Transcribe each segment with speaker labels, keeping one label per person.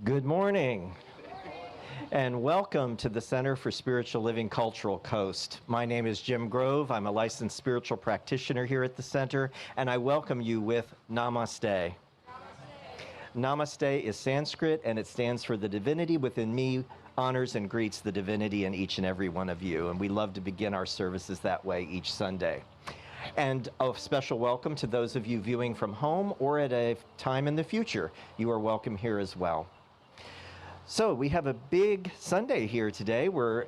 Speaker 1: Good morning, and welcome to the Center for Spiritual Living Cultural Coast. My name is Jim Grove. I'm a licensed spiritual practitioner here at the center, and I welcome you with Namaste. Namaste is Sanskrit, and it stands for the divinity within me honors and greets the divinity in each and every one of you, and we love to begin our services that way each Sunday. And a special welcome to those of you viewing from home or at a time in the future. You are welcome here as well. So we have a big Sunday here today. We're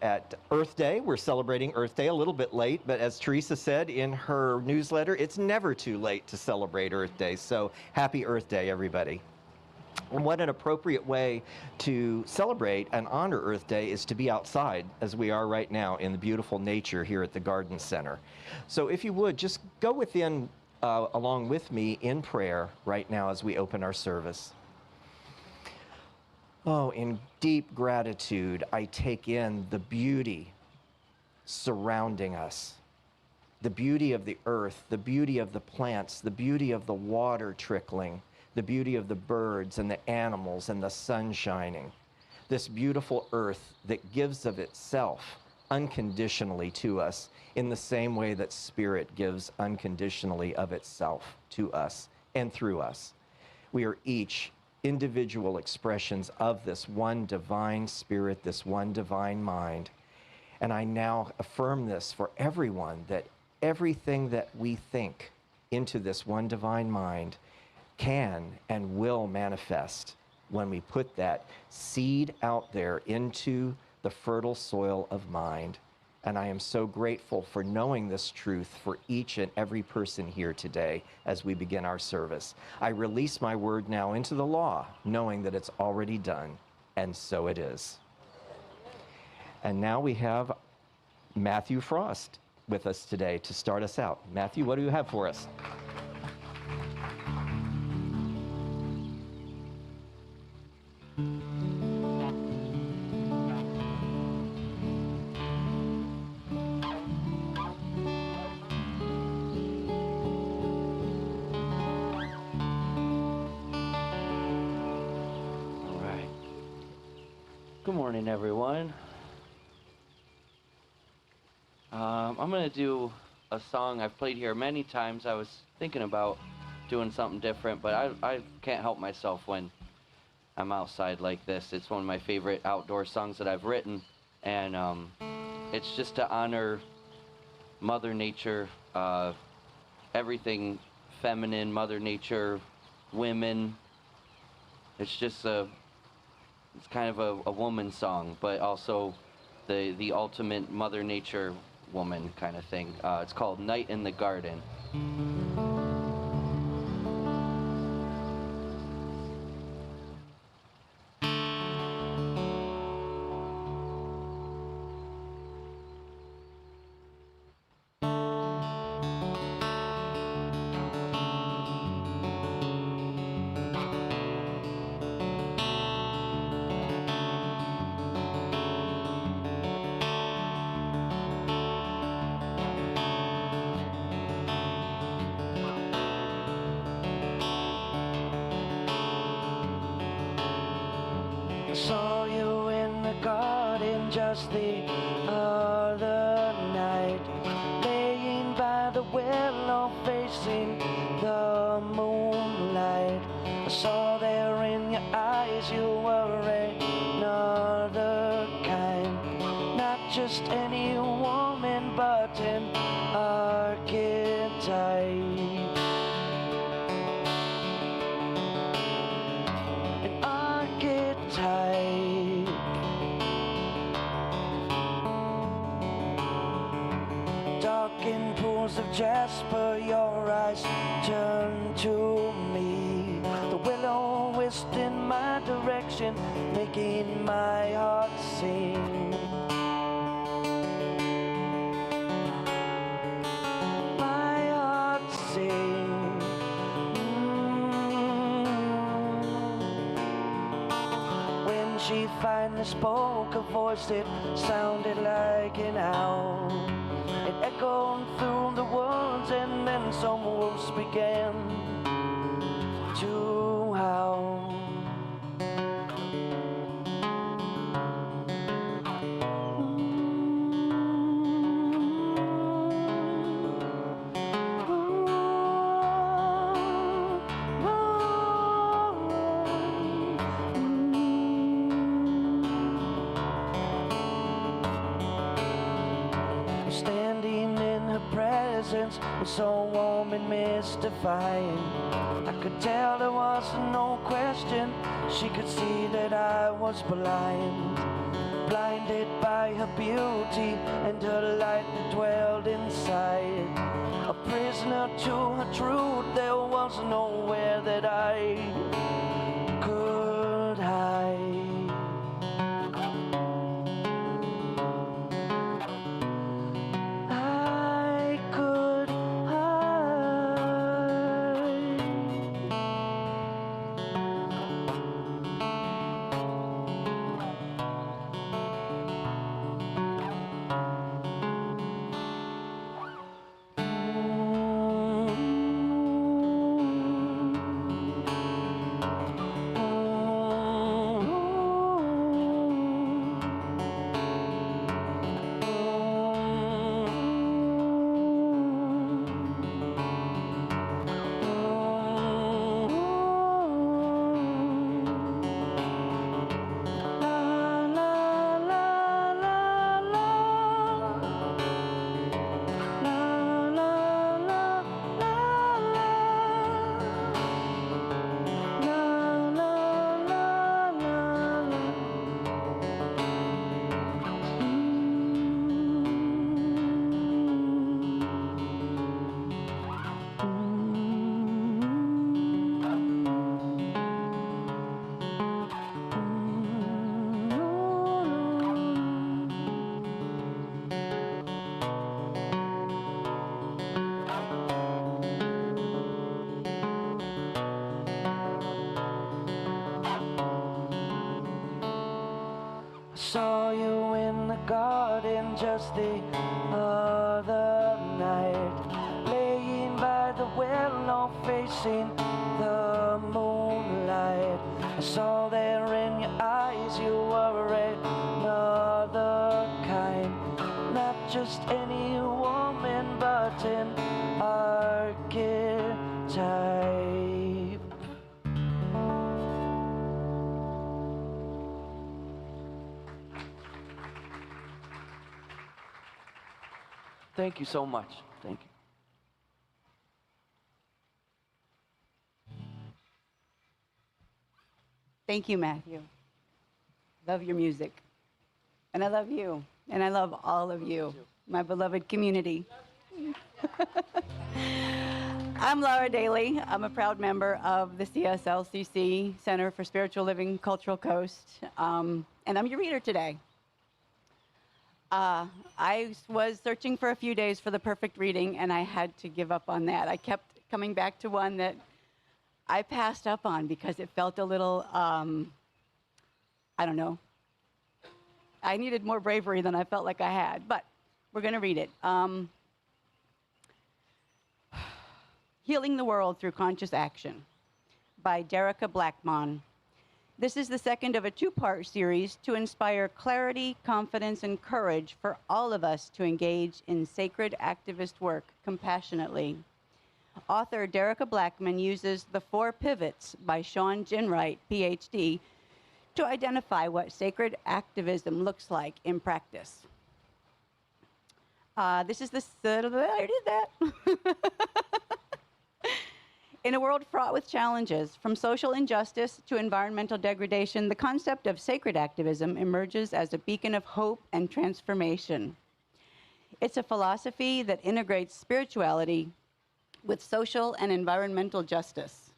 Speaker 1: at Earth Day. We're celebrating Earth Day a little bit late, but as Theresa said in her newsletter, it's never too late to celebrate Earth Day. So happy Earth Day, everybody. And what an appropriate way to celebrate and honor Earth Day is to be outside, as we are right now in the beautiful nature here at the Garden Center. So if you would, just go within along with me in prayer right now as we open our service. Oh, in deep gratitude, I take in the beauty surrounding us, the beauty of the earth, the beauty of the plants, the beauty of the water trickling, the beauty of the birds and the animals and the sun shining. This beautiful earth that gives of itself unconditionally to us in the same way that Spirit gives unconditionally of itself to us and through us. We are each individual expressions of this one divine Spirit, this one divine mind. And I now affirm this for everyone, that everything that we think into this one divine mind can and will manifest when we put that seed out there into the fertile soil of mind. And I am so grateful for knowing this truth for each and every person here today as we begin our service. I release my word now into the law, knowing that it's already done, and so it is. And now we have Matthew Frost with us today to start us out. Matthew, what do you have for us?
Speaker 2: Good morning, everyone. I'm going to do a song I've played here many times. I was thinking about doing something different, but I can't help myself when I'm outside like this. It's one of my favorite outdoor songs that I've written, and it's just to honor Mother Nature, everything feminine, Mother Nature, women. It's just it's kind of a woman song, but also the ultimate Mother Nature woman kind of thing. It's called Night in the Garden. saw you in the garden just the other night, laying by the willow facing the moonlight. I saw there in your eyes you were another kind, not just any woman but an archetype. An archetype. Dark in pools of jasper, your eyes turn to me. The willow whisked in my direction, making my heart sing. My heart sing. When she finally spoke, a voice that sounded like an owl. It echoed through the woods, and then some wolves began to howl. Standing in her presence was so warm and mystifying. I could tell there was no question. She could see that I was blind, blinded by her beauty and her light that dwelled inside. A prisoner to her truth, there was nowhere that I could hide. Saw you in the garden just the other night, laying by the willow facing the moonlight. I saw there in your eyes you were another kind, not just any woman but an archetype. Thank you so much. Thank you.
Speaker 3: Thank you, Matthew. Love your music. And I love you. And I love all of you, my beloved community. I'm Laura Daly. I'm a proud member of the CSLCC, Center for Spiritual Living Cultural Coast. And I'm your reader today. I was searching for a few days for the perfect reading, and I had to give up on that. I kept coming back to one that I passed up on because it felt a little, I don't know. I needed more bravery than I felt like I had, but we're going to read it. Healing the World Through Conscious Action by Theresa Blackmon. This is the second of a two-part series to inspire clarity, confidence, and courage for all of us to engage in sacred activist work compassionately. Author Derica Blackman uses the 4 pivots by Sean Ginwright, PhD, to identify what sacred activism looks like in practice. This is the I did that. In a world fraught with challenges, from social injustice to environmental degradation, the concept of sacred activism emerges as a beacon of hope and transformation. It's a philosophy that integrates spirituality with social and environmental justice,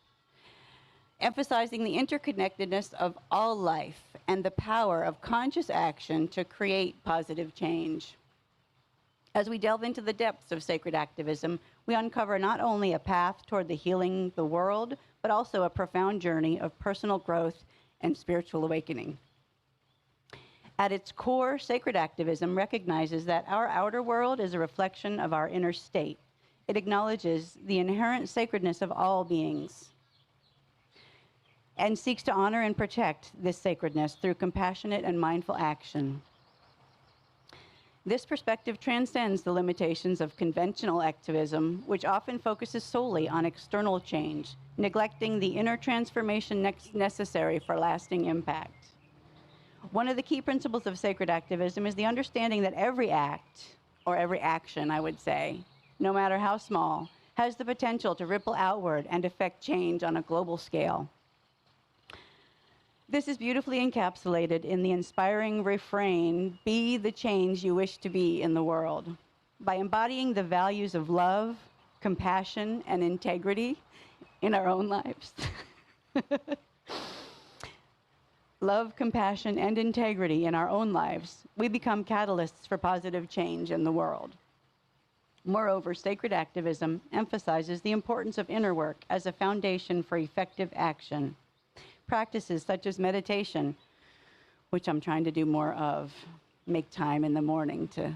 Speaker 3: emphasizing the interconnectedness of all life and the power of conscious action to create positive change. As we delve into the depths of sacred activism, we uncover not only a path toward the healing the world, but also a profound journey of personal growth and spiritual awakening. At its core, sacred activism recognizes that our outer world is a reflection of our inner state. It acknowledges the inherent sacredness of all beings and seeks to honor and protect this sacredness through compassionate and mindful action. This perspective transcends the limitations of conventional activism, which often focuses solely on external change, neglecting the inner transformation necessary for lasting impact. One of the key principles of sacred activism is the understanding that every act, or every action, I would say, no matter how small, has the potential to ripple outward and affect change on a global scale. This is beautifully encapsulated in the inspiring refrain, "Be the change you wish to be in the world." By embodying the values of love, compassion, and integrity in our own lives. Love, compassion, and integrity in our own lives, we become catalysts for positive change in the world. Moreover, sacred activism emphasizes the importance of inner work as a foundation for effective action. Practices such as meditation, which I'm trying to do more of, make time in the morning to,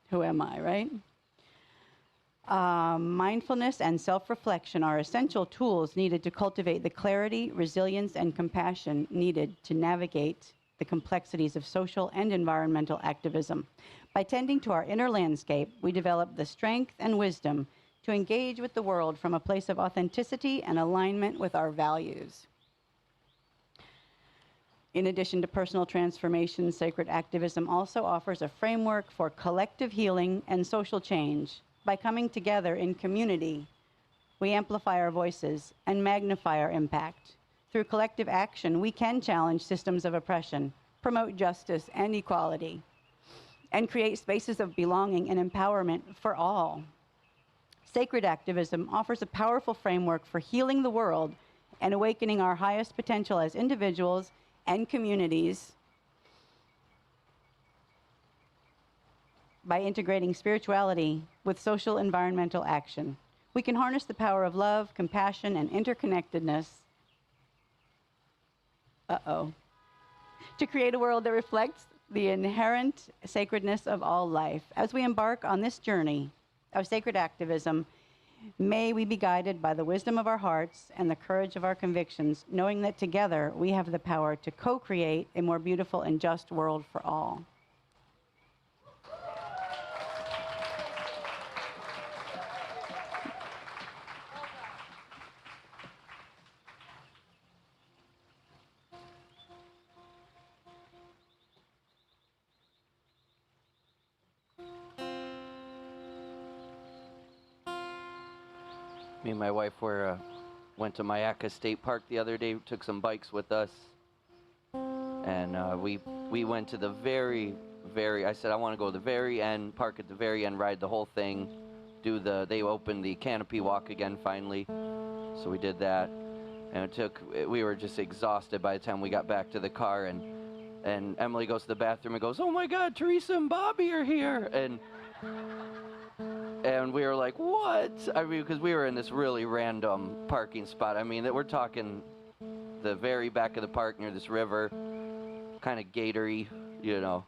Speaker 3: who am I, right? Mindfulness and self-reflection are essential tools needed to cultivate the clarity, resilience, and compassion needed to navigate the complexities of social and environmental activism. By tending to our inner landscape, we develop the strength and wisdom to engage with the world from a place of authenticity and alignment with our values. In addition to personal transformation, sacred activism also offers a framework for collective healing and social change. By coming together in community, we amplify our voices and magnify our impact. Through collective action, we can challenge systems of oppression, promote justice and equality, and create spaces of belonging and empowerment for all. Sacred activism offers a powerful framework for healing the world and awakening our highest potential as individuals and communities by integrating spirituality with social environmental action. We can harness the power of love, compassion, and interconnectedness to create a world that reflects the inherent sacredness of all life. As we embark on this journey of sacred activism, may we be guided by the wisdom of our hearts and the courage of our convictions, knowing that together we have the power to co-create a more beautiful and just world for all.
Speaker 2: Me and my wife went to Mayaca State Park the other day, took some bikes with us, and we went to the very, I said I want to go to the very end, park at the very end, ride the whole thing, they opened the canopy walk again finally, so we did that, and we were just exhausted by the time we got back to the car, and Emily goes to the bathroom and goes, "Oh my God, Theresa and Bobby are here," and we were like, "What?" I mean, because we were in this really random parking spot. I mean, we're talking the very back of the park near this river, kind of gatory, you know.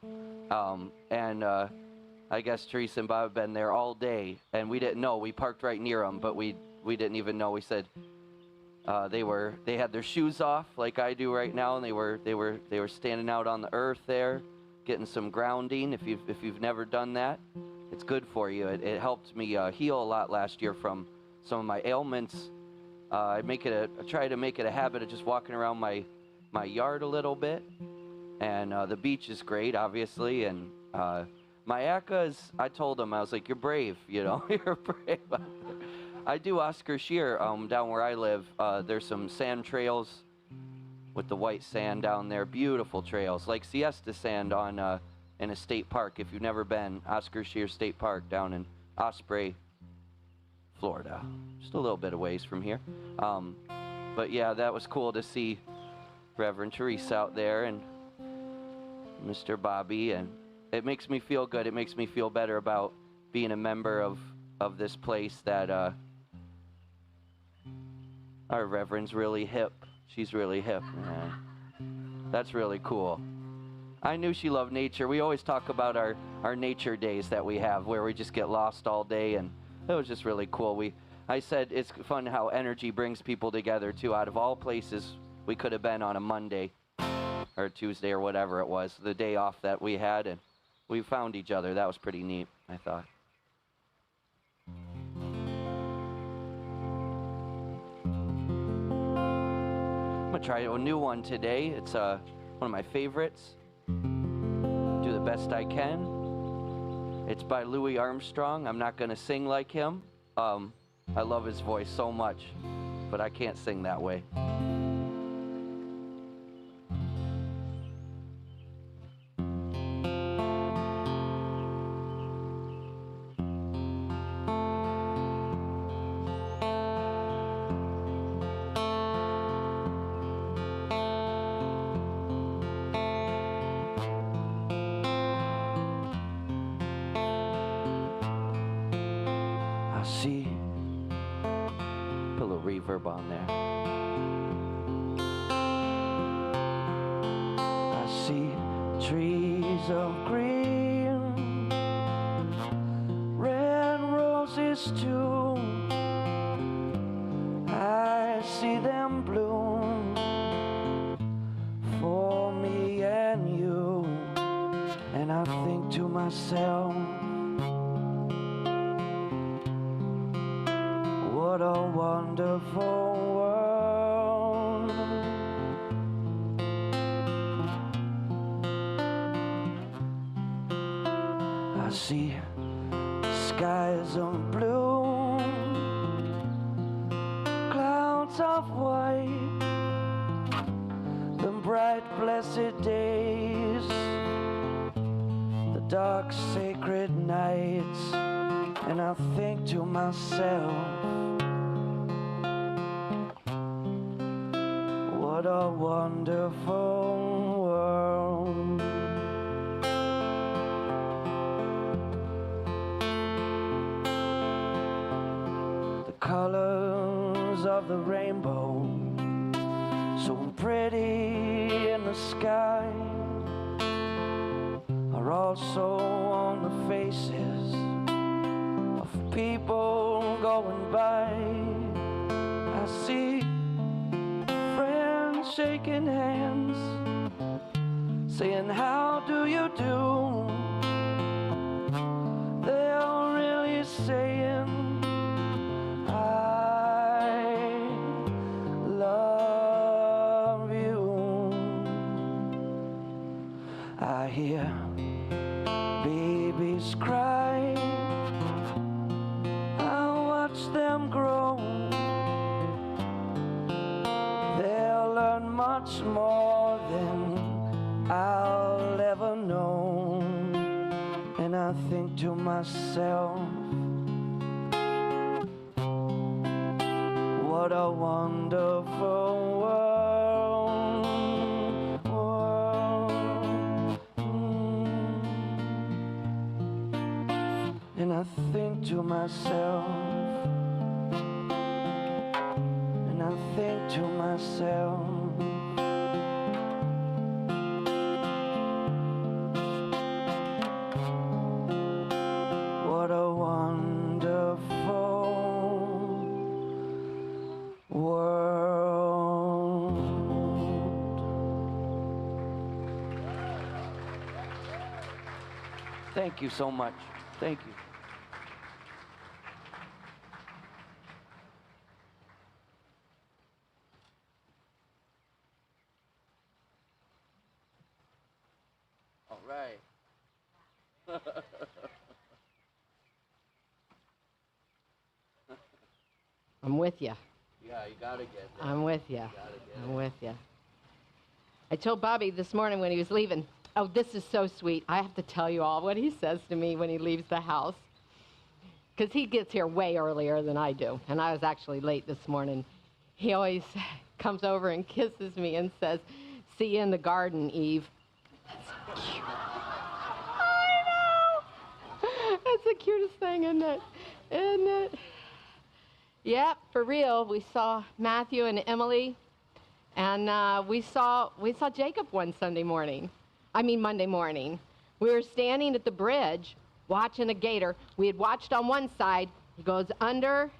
Speaker 2: I guess Theresa and Bob have been there all day, and we didn't know. We parked right near them, but we didn't even know. We said, They had their shoes off like I do right now, and they were standing out on the earth there, getting some grounding. If you've never done that, it's good for you. It helped me heal a lot last year from some of my ailments. I try to make it a habit of just walking around my yard a little bit, and the beach is great, obviously. And my ACA I told him, I was like, "You're brave, you're brave." I do Oscar Shear down where I live. There's some sand trails with the white sand down there, beautiful trails, like Siesta Sand in a state park. If you've never been, Oscar Shear State Park down in Osprey, Florida, just a little bit of ways from here. But yeah, that was cool to see Reverend Theresa out there and Mr. Bobby, and it makes me feel good. It makes me feel better about being a member of this place that our Reverend's really hip. She's really hip. Yeah. That's really cool. I knew she loved nature. We always talk about our nature days that we have where we just get lost all day, and it was just really cool. I said it's fun how energy brings people together too. Out of all places we could have been on a Monday or Tuesday or whatever it was, the day off that we had, and we found each other. That was pretty neat, I thought. I'm gonna try a new one today. It's one of my favorites. Do the best I can. It's by Louis Armstrong. I'm not gonna sing like him. I love his voice so much, but I can't sing that way. See, put a little reverb on there. I see trees of green, red roses too. I see them bloom for me and you, and I think to myself, what a wonderful world. I see skies of blue, clouds of white, the bright blessed days, the dark sacred nights, and I think to myself, what a wonderful world. The colors of the rainbow, so pretty in the sky, are also on the faces of people going by. I see shaking hands, saying, how do you do? They're really saying, I love you. I hear babies cry, I watch them grow. Much more than I'll ever know, and I think to myself, what a wonderful world. And I think to myself, and I think to myself, what a wonderful world. Thank you so much. Thank you. All right.
Speaker 4: I'm with you.
Speaker 2: Yeah, you gotta get there.
Speaker 4: I'm with you. I'm with you. I told Bobby this morning when he was leaving, oh, this is so sweet. I have to tell you all what he says to me when he leaves the house. Because he gets here way earlier than I do. And I was actually late this morning. He always comes over and kisses me and says, "See you in the garden, Eve." That's so cute. I know. That's the cutest thing, isn't it? Isn't it? Yep, for real. We saw Matthew and Emily, and we saw Jacob one Monday morning. We were standing at the bridge watching a gator. We had watched on one side. He goes under.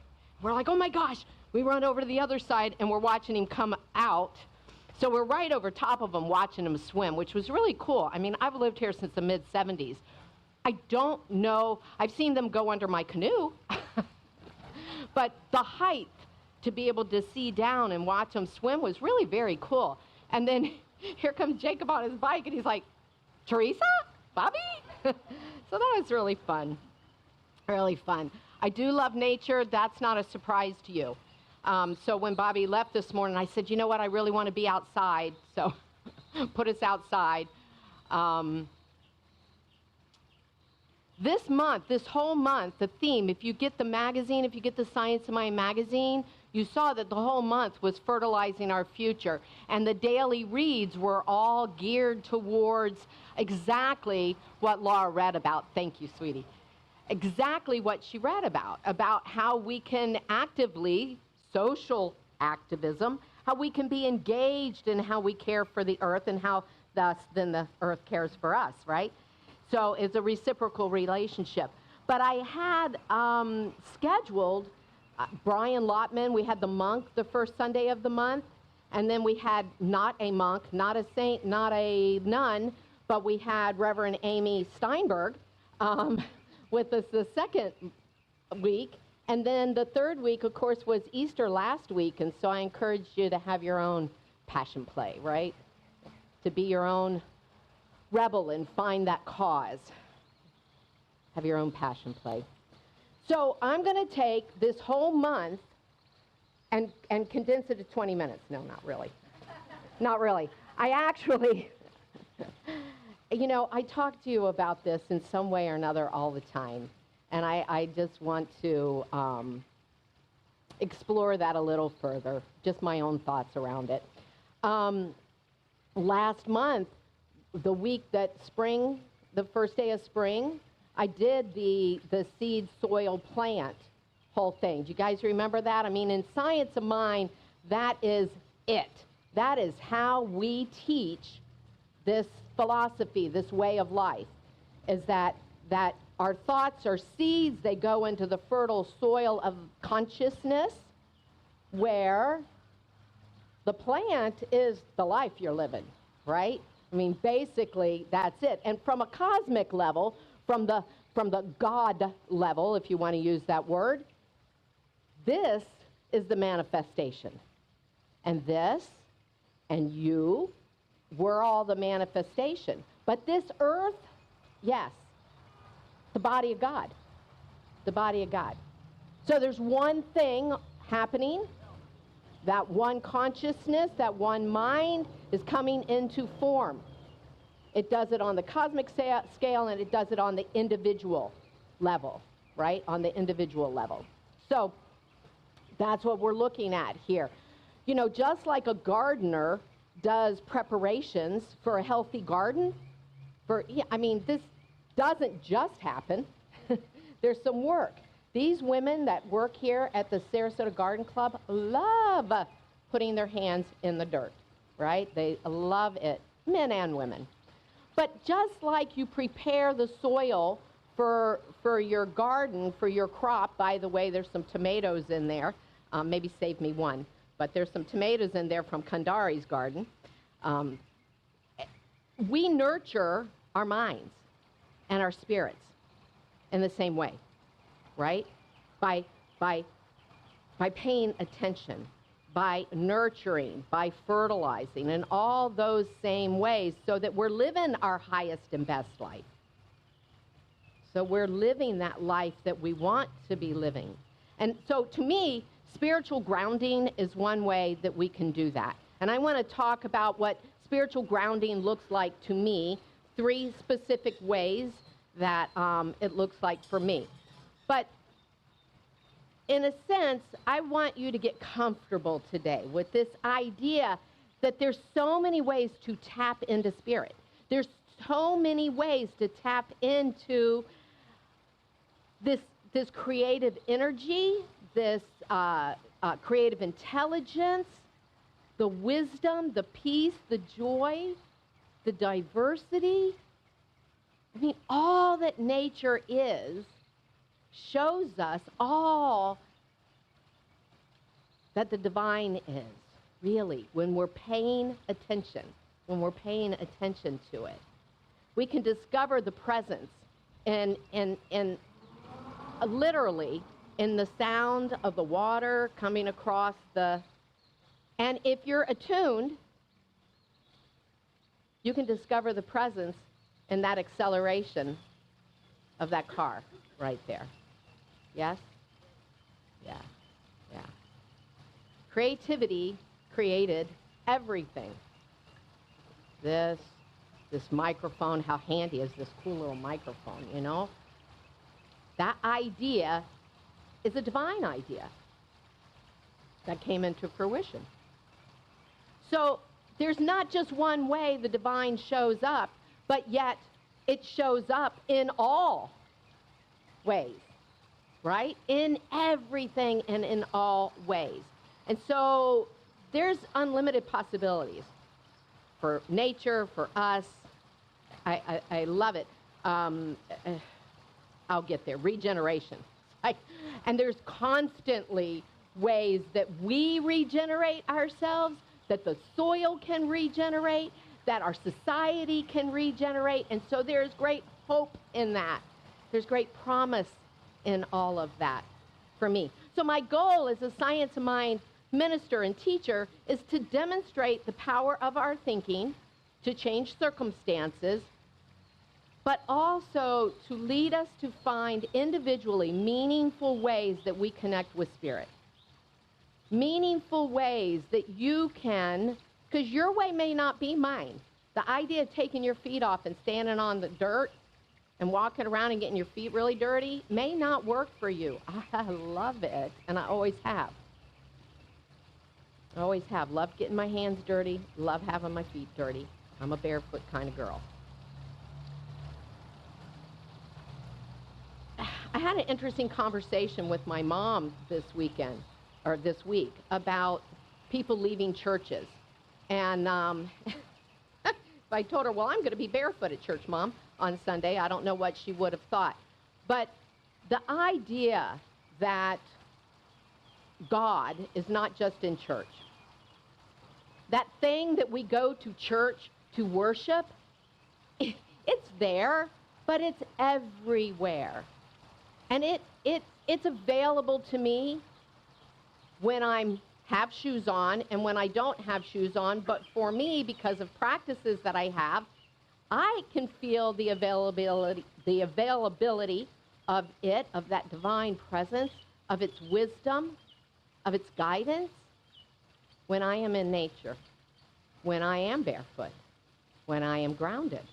Speaker 4: We're like, oh my gosh. We run over to the other side, and we're watching him come out. So we're right over top of him watching him swim, which was really cool. I mean, I've lived here since the mid-'70s. I don't know. I've seen them go under my canoe. But the height to be able to see down and watch them swim was really very cool. And then here comes Jacob on his bike, and he's like, "Theresa? Bobby?" So that was really fun. Really fun. I do love nature. That's not a surprise to you. So when Bobby left this morning, I said, you know what? I really want to be outside. So put us outside. This month, this whole month, the theme, if you get the magazine, if you get the Science of Mind magazine, you saw that the whole month was fertilizing our future. And the daily reads were all geared towards exactly what Laura read about. Thank you, sweetie. Exactly what she read about how we can actively, social activism, how we can be engaged in how we care for the earth and how thus then the earth cares for us, right? So it's a reciprocal relationship. But I had scheduled Brian Lotman. We had the monk the first Sunday of the month. And then we had not a monk, not a saint, not a nun, but we had Reverend Amy Steinberg with us the second week. And then the third week, of course, was Easter last week. And so I encouraged you to have your own passion play, right? To be your own rebel and find that cause. Have your own passion play. So I'm going to take this whole month and condense it to 20 minutes. No, not really. Not really. I actually, you know, I talk to you about this in some way or another all the time. And I just want to explore that a little further, just my own thoughts around it. Last month, the week that spring, the first day of spring, I did the seed, soil, plant whole thing. Do you guys remember that? I mean, in Science of Mind, that is it. That is how we teach this philosophy, this way of life, is that our thoughts are seeds. They go into the fertile soil of consciousness where the plant is the life you're living, right? I mean, basically, that's it. And from a cosmic level, from the God level, if you want to use that word, this is the manifestation. And this and you, we're all the manifestation. But this earth, yes, the body of God. The body of God. So there's one thing happening. That one consciousness, that one mind is coming into form. It does it on the cosmic scale, and it does it on the individual level, right? On the individual level. So that's what we're looking at here. You know, just like a gardener does preparations for a healthy garden, this doesn't just happen. There's some work. These women that work here at the Sarasota Garden Club love putting their hands in the dirt, right? They love it, men and women. But just like you prepare the soil for your garden, for your crop, by the way, there's some tomatoes in there. Maybe save me one. But there's some tomatoes in there from Kandari's garden. We nurture our minds. and our spirits in the same way, right? By paying attention, by nurturing, by fertilizing, in all those same ways, so that we're living our highest and best life. So we're living that life that we want to be living. And so to me, spiritual grounding is one way that we can do that. And I want to talk about what spiritual grounding looks like to me, 3 specific ways that it looks like for me. But in a sense, I want you to get comfortable today with this idea that there's so many ways to tap into spirit. There's so many ways to tap into this creative energy, this creative intelligence, the wisdom, the peace, the joy, the diversity. I mean, all that nature is shows us all that the divine is, really, when we're paying attention, to it. We can discover the presence and literally in the sound of the water coming across and if you're attuned, you can discover the presence in that acceleration of that car right there. Yes? Yeah. Creativity created everything. This microphone, how handy is this cool little microphone, you know? That idea is a divine idea that came into fruition. So there's not just one way the divine shows up, but yet it shows up in all ways, right? In everything and in all ways. And so there's unlimited possibilities for nature, for us. I love it. I'll get there. Regeneration. And there's constantly ways that we regenerate ourselves, that the soil can regenerate, that our society can regenerate. And so there's great hope in that. There's great promise in all of that for me. So my goal as a science of mind minister and teacher is to demonstrate the power of our thinking to change circumstances, but also to lead us to find individually meaningful ways that we connect with spirit. Meaningful ways that you can, because your way may not be mine. The idea of taking your feet off and standing on the dirt and walking around and getting your feet really dirty may not work for you. I love it, and I always have. I always have. Love getting my hands dirty, love having my feet dirty. I'm a barefoot kind of girl. I had an interesting conversation with my mom this week, about people leaving churches. And I told her, well, I'm going to be barefoot at church, Mom, on Sunday. I don't know what she would have thought. But the idea that God is not just in church, that thing that we go to church to worship, it's there, but it's everywhere. And it's available to me when I have shoes on and when I don't have shoes on. But for me, because of practices that I have, I can feel the availability of it, of that divine presence, of its wisdom, of its guidance, when I am in nature, when I am barefoot, when I am grounded.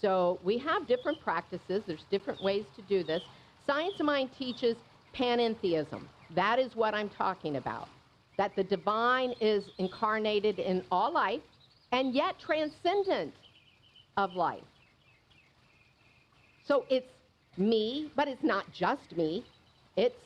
Speaker 4: So we have different practices. There's different ways to do this. Science of Mind teaches panentheism. That is what I'm talking about. That the divine is incarnated in all life and yet transcendent of life. So it's me, but it's not just me. It's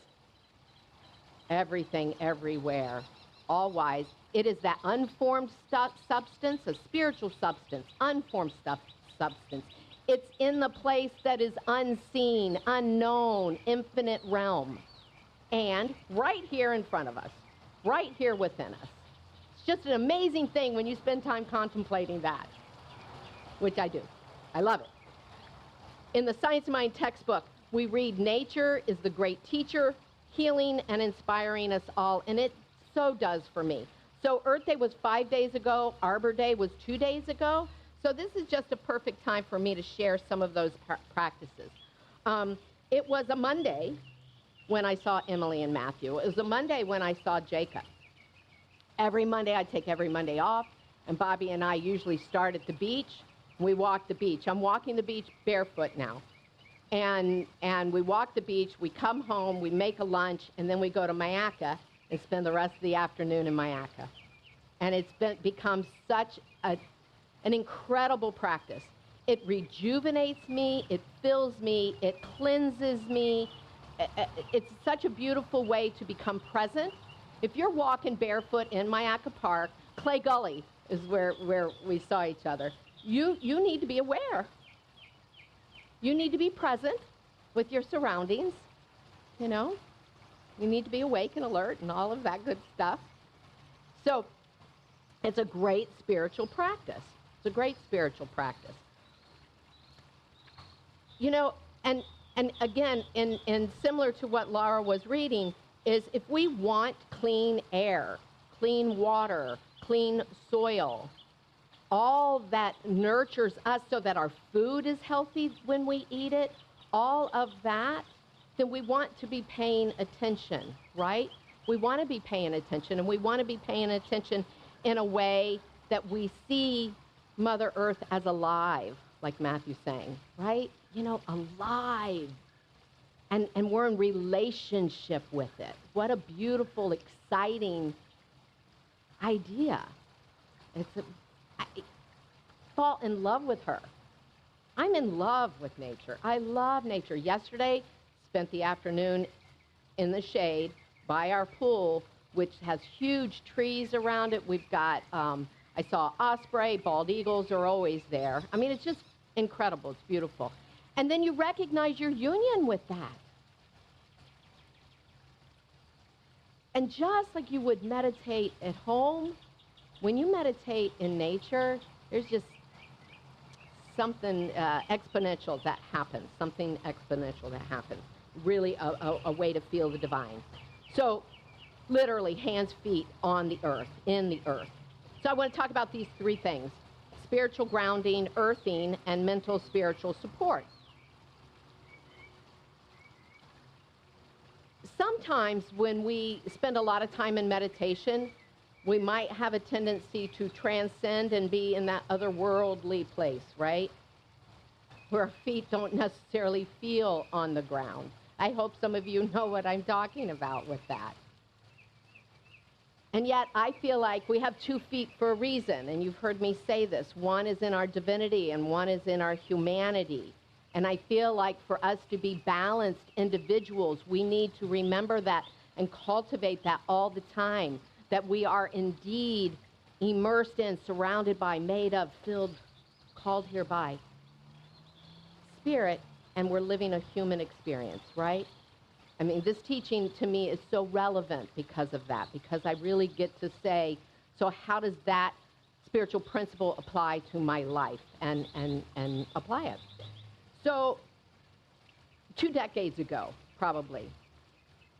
Speaker 4: everything, everywhere, all wise. It is that unformed substance, a spiritual substance, unformed substance. It's in the place that is unseen, unknown, infinite realm. And right here in front of us, right here within us. It's just an amazing thing when you spend time contemplating that, which I do. I love it. In the Science of Mind textbook, we read nature is the great teacher, healing and inspiring us all, and it so does for me. So Earth Day was 5 days ago, Arbor Day was 2 days ago, so this is just a perfect time for me to share some of those practices. It was a Monday when I saw Emily and Matthew. It was a Monday when I saw Jacob. Every Monday, I take every Monday off, and Bobby and I usually start at the beach. We walk the beach. I'm walking the beach barefoot now. And we walk the beach, we come home, we make a lunch, and then we go to Mayaca and spend the rest of the afternoon in Mayaca. And it's become such an incredible practice. It rejuvenates me, it fills me, it cleanses me. It's such a beautiful way to become present. If you're walking barefoot in Mayaca Park, Clay Gully is where we saw each other. You need to be aware. You need to be present with your surroundings, you know. You need to be awake and alert and all of that good stuff. So it's a great spiritual practice. It's a great spiritual practice. You know, and again, in similar to what Laura was reading, is if we want clean air, clean water, clean soil, all that nurtures us so that our food is healthy when we eat it, all of that, then we want to be paying attention, right? We want to be paying attention, and we want to be paying attention in a way that we see Mother Earth as alive, like Matthew's saying, right? You know, alive. And we're in relationship with it. What a beautiful, exciting idea. I fall in love with her. I'm in love with nature. I love nature. Yesterday, spent the afternoon in the shade by our pool, which has huge trees around it. We've got, I saw osprey, bald eagles are always there. I mean, it's just incredible. It's beautiful. And then you recognize your union with that. And just like you would meditate at home, when you meditate in nature, there's just something exponential that happens, something exponential that happens. Really a way to feel the divine. So literally hands, feet on the earth, in the earth. So I want to talk about these three things: spiritual grounding, earthing, and mental spiritual support. Sometimes when we spend a lot of time in meditation, we might have a tendency to transcend and be in that otherworldly place, right? Where our feet don't necessarily feel on the ground. I hope some of you know what I'm talking about with that. And yet I feel like we have 2 feet for a reason, and you've heard me say this. One is in our divinity and one is in our humanity. And I feel like for us to be balanced individuals, we need to remember that and cultivate that all the time, that we are indeed immersed in, surrounded by, made of, filled, called here by spirit, and we're living a human experience, right? I mean, this teaching to me is so relevant because of that, because I really get to say, so how does that spiritual principle apply to my life and apply it? So 2 decades ago, probably,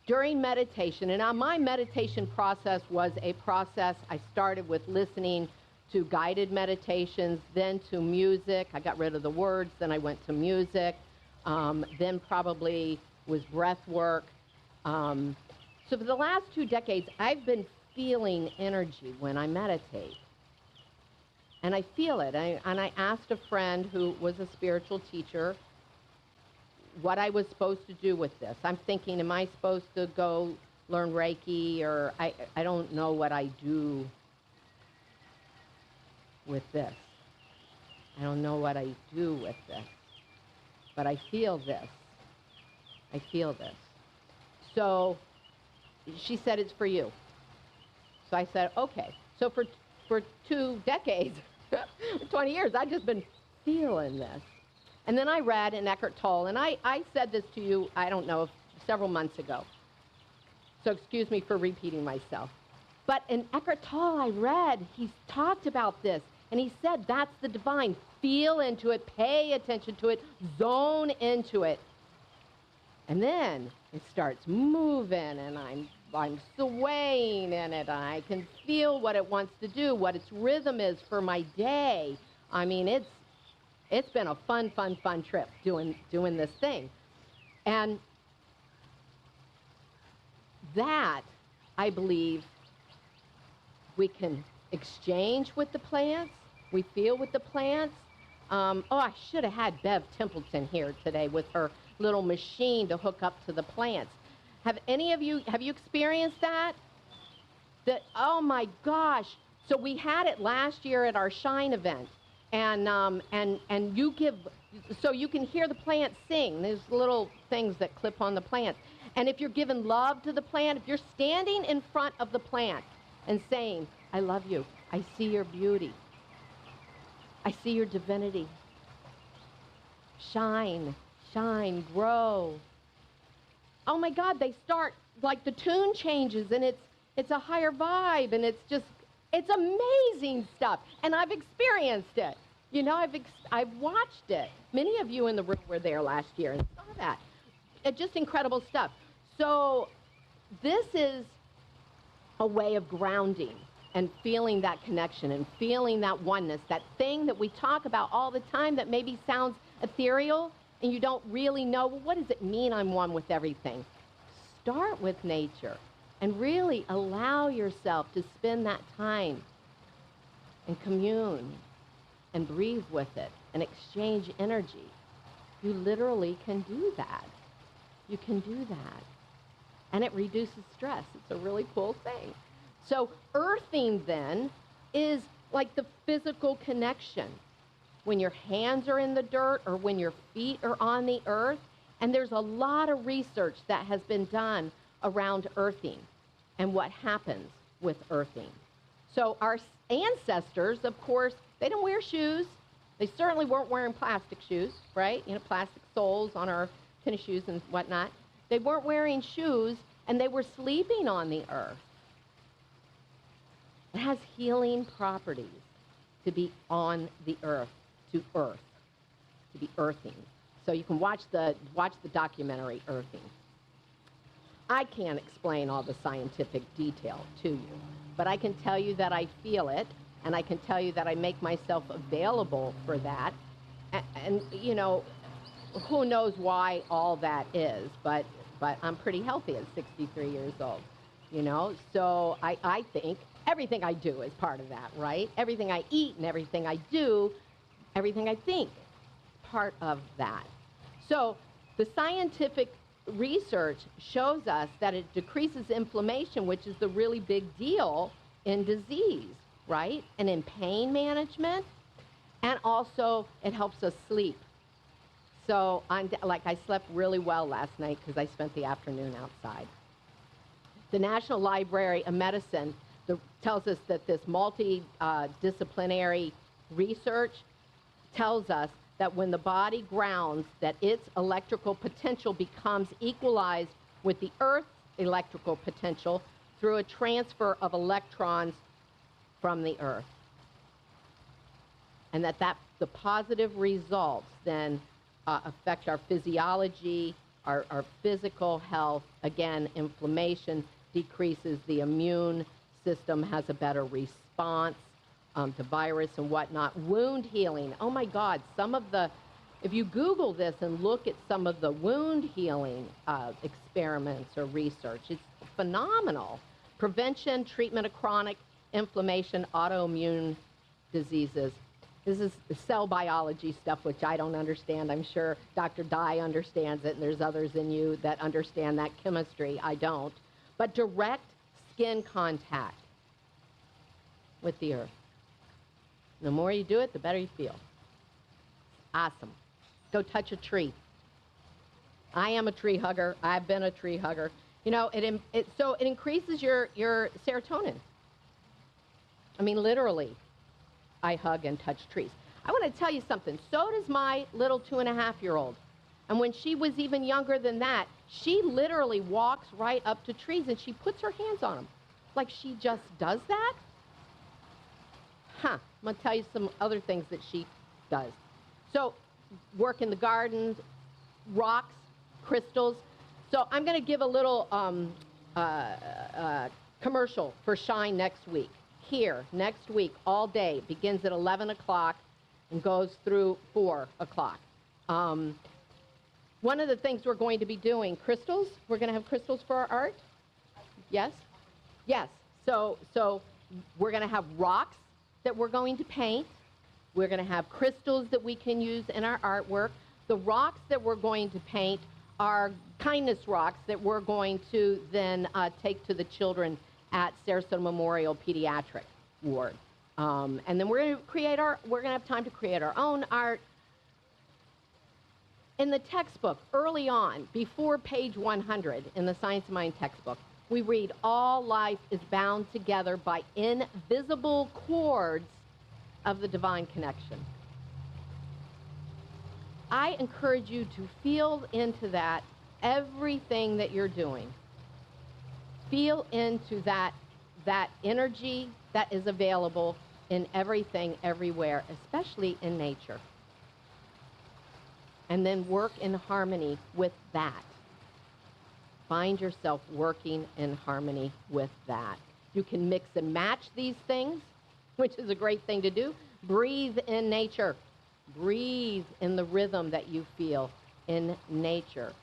Speaker 4: during meditation, and my meditation process was a process, I started with listening to guided meditations, then to music. I got rid of the words, then I went to music, then probably was breath work. So for the last 2 decades, I've been feeling energy when I meditate. And I feel it. And I asked a friend who was a spiritual teacher what I was supposed to do with this. I'm thinking, am I supposed to go learn Reiki, or I don't know what I do with this. I don't know what I do with this. But I feel this. I feel this. So she said, it's for you. So I said, okay. So for 2 decades, 20 years, I've just been feeling this. And then I read in Eckhart Tolle, and I said this to you, I don't know, several months ago. So excuse me for repeating myself. But in Eckhart Tolle, I read, he's talked about this. And he said, that's the divine. Feel into it, pay attention to it, zone into it. And then it starts moving, and I'm swaying in it, and I can feel what it wants to do, what its rhythm is for my day. I mean, it's been a fun trip doing this thing. And that, I believe, we can exchange with the plants. We feel with the plants. I should have had Bev Templeton here today with her little machine to hook up to the plants. Have you experienced that? Oh my gosh. So we had it last year at our Shine event. And you give, so you can hear the plants sing. There's little things that clip on the plants. And if you're giving love to the plant, if you're standing in front of the plant and saying, I love you, I see your beauty, I see your divinity, shine, shine, grow. Oh my God, they start, like the tune changes, and it's a higher vibe, and it's amazing stuff. And I've experienced it. You know, I've watched it. Many of you in the room were there last year and saw that. It's just incredible stuff. So this is a way of grounding and feeling that connection and feeling that oneness, that thing that we talk about all the time that maybe sounds ethereal and you don't really know, well, what does it mean I'm one with everything? Start with nature and really allow yourself to spend that time and commune and breathe with it and exchange energy. You literally can do that. You can do that. And it reduces stress. It's a really cool thing. So earthing then is like the physical connection. When your hands are in the dirt or when your feet are on the earth. And there's a lot of research that has been done around earthing and what happens with earthing. So our ancestors, of course, they didn't wear shoes. They certainly weren't wearing plastic shoes, right? You know, plastic soles on our tennis shoes and whatnot. They weren't wearing shoes, and they were sleeping on the earth. It has healing properties to be on the earth, to be earthing. So you can watch the documentary Earthing. I can't explain all the scientific detail to you, but I can tell you that I feel it, and I can tell you that I make myself available for that. And you know, who knows why all that is, but I'm pretty healthy at 63 years old, you know? So I think everything I do is part of that, right? Everything I eat and everything I do, everything I think, part of that. So the scientific research shows us that it decreases inflammation, which is the really big deal in disease, right? And in pain management, and also it helps us sleep. So I slept really well last night because I spent the afternoon outside. The National Library of Medicine tells us that this multidisciplinary research tells us that when the body grounds, that its electrical potential becomes equalized with the Earth's electrical potential through a transfer of electrons from the Earth. And that the positive results then affect our physiology, our physical health. Again, inflammation decreases, the immune system has a better response to virus and whatnot. Wound healing, oh my God, if you Google this and look at some of the wound healing experiments or research, it's phenomenal. Prevention, treatment of chronic inflammation, autoimmune diseases. This is cell biology stuff, which I don't understand. I'm sure Dr. Dye understands it, and there's others in you that understand that chemistry. I don't. But direct skin contact with the earth. The more you do it, the better you feel. Awesome. Go touch a tree. I am a tree hugger. I've been a tree hugger. You know, so it increases your serotonin. I mean, literally, I hug and touch trees. I want to tell you something. So does my little 2.5-year-old. And when she was even younger than that, she literally walks right up to trees and she puts her hands on them. Like she just does that. I'm going to tell you some other things that she does. So, work in the gardens, rocks, crystals. So I'm going to give a little commercial for Shine next week. Here, next week, all day. Begins at 11 o'clock and goes through 4 o'clock. One of the things we're going to be doing, crystals. We're going to have crystals for our art. Yes? Yes. So we're going to have rocks that we're going to paint. We're going to have crystals that we can use in our artwork. The rocks that we're going to paint are kindness rocks that we're going to then take to the children at Sarasota Memorial Pediatric Ward. And then we're going to have time to create our own art. In the textbook, early on, before page 100 in the Science of Mind textbook, we read, all life is bound together by invisible cords of the divine connection. I encourage you to feel into that everything that you're doing. Feel into that energy that is available in everything, everywhere, especially in nature. And then work in harmony with that. Find yourself working in harmony with that. You can mix and match these things, which is a great thing to do. Breathe in nature. Breathe in the rhythm that you feel in nature.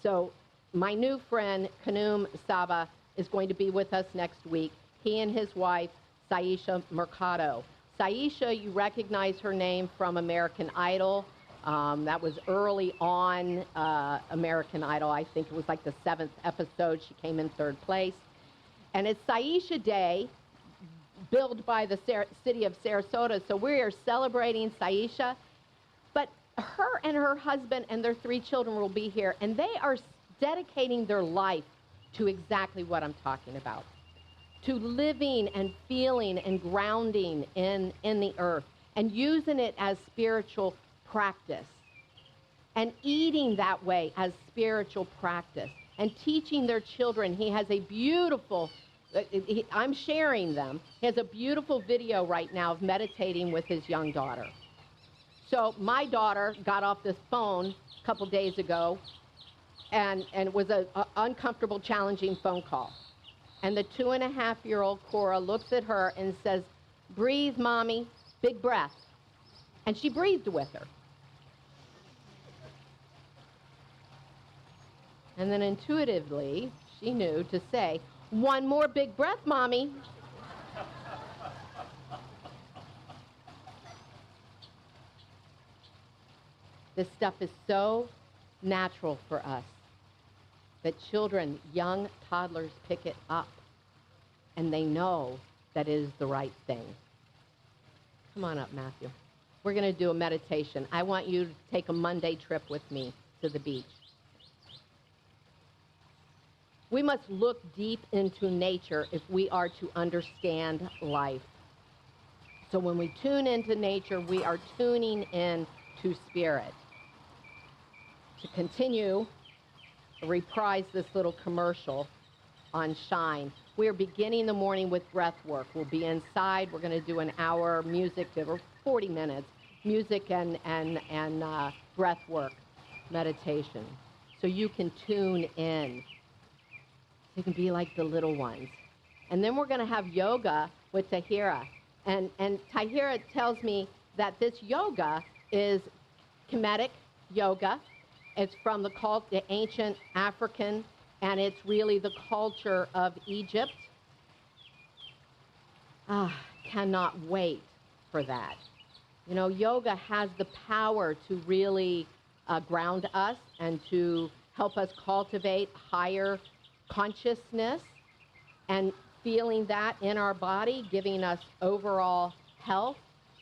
Speaker 4: So my new friend, Kanum Saba, is going to be with us next week. He and his wife, Saisha Mercado. Saisha, you recognize her name from American Idol. That was early on American Idol. I think it was like the 7th episode. She came in 3rd place. And it's Saisha Day, billed by the city of Sarasota. So we are celebrating Saisha. But her and her husband and their 3 children will be here. And they are dedicating their life to exactly what I'm talking about. To living and feeling and grounding in the earth. And using it as spiritual practice, and eating that way as spiritual practice, and teaching their children. He has a beautiful, I'm sharing them, he has a beautiful video right now of meditating with his young daughter. So my daughter got off this phone a couple days ago, and it was an uncomfortable, challenging phone call. And the 2.5-year-old Cora looks at her and says, "Breathe, Mommy, big breath." And she breathed with her. And then intuitively, she knew to say, "One more big breath, Mommy." This stuff is so natural for us that children, young toddlers, pick it up. And they know that it is the right thing. Come on up, Matthew. We're going to do a meditation. I want you to take a Monday trip with me to the beach. We must look deep into nature if we are to understand life. So when we tune into nature, we are tuning in to spirit. To continue, reprise this little commercial on Shine. We are beginning the morning with breath work. We'll be inside. We're going to do an hour music, or 40 minutes, music and breath work, meditation. So you can tune in. You can be like the little ones. And then we're going to have yoga with Tahira. And Tahira tells me that this yoga is Kemetic yoga. It's from the ancient African, and it's really the culture of Egypt. Cannot wait for that. You know, yoga has the power to really ground us and to help us cultivate higher consciousness and feeling that in our body, giving us overall health,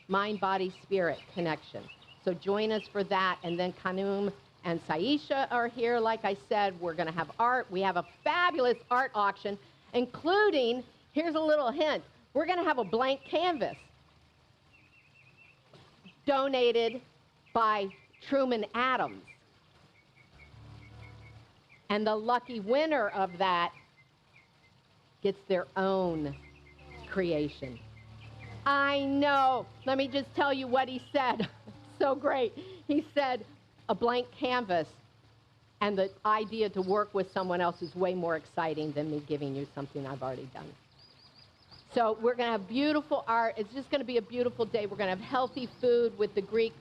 Speaker 4: mind, body, spirit connection. So join us for that. And then Kanum and Saisha are here. Like I said, we're going to have art. We have a fabulous art auction, including, here's a little hint, we're going to have a blank canvas donated by Truman Adams. And the lucky winner of that gets their own creation. I know. Let me just tell you what he said. So great. He said, a blank canvas and the idea to work with someone else is way more exciting than me giving you something I've already done. So we're going to have beautiful art. It's just going to be a beautiful day. We're going to have healthy food with the Greek